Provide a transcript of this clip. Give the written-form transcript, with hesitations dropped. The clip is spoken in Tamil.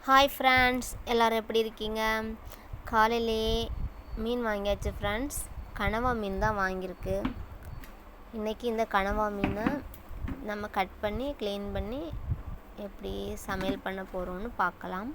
ஹாய் ஃப்ரெண்ட்ஸ், எல்லோரும் எப்படி இருக்கீங்க? காலையிலேயே மீன் வாங்கியாச்சு ஃப்ரெண்ட்ஸ். கனவா மீன் தான் வாங்கியிருக்கு. இன்றைக்கி இந்த கனவா மீனை நம்ம கட் பண்ணி க்ளீன் பண்ணி எப்படி சமையல் பண்ண போகிறோம்னு பார்க்கலாம்.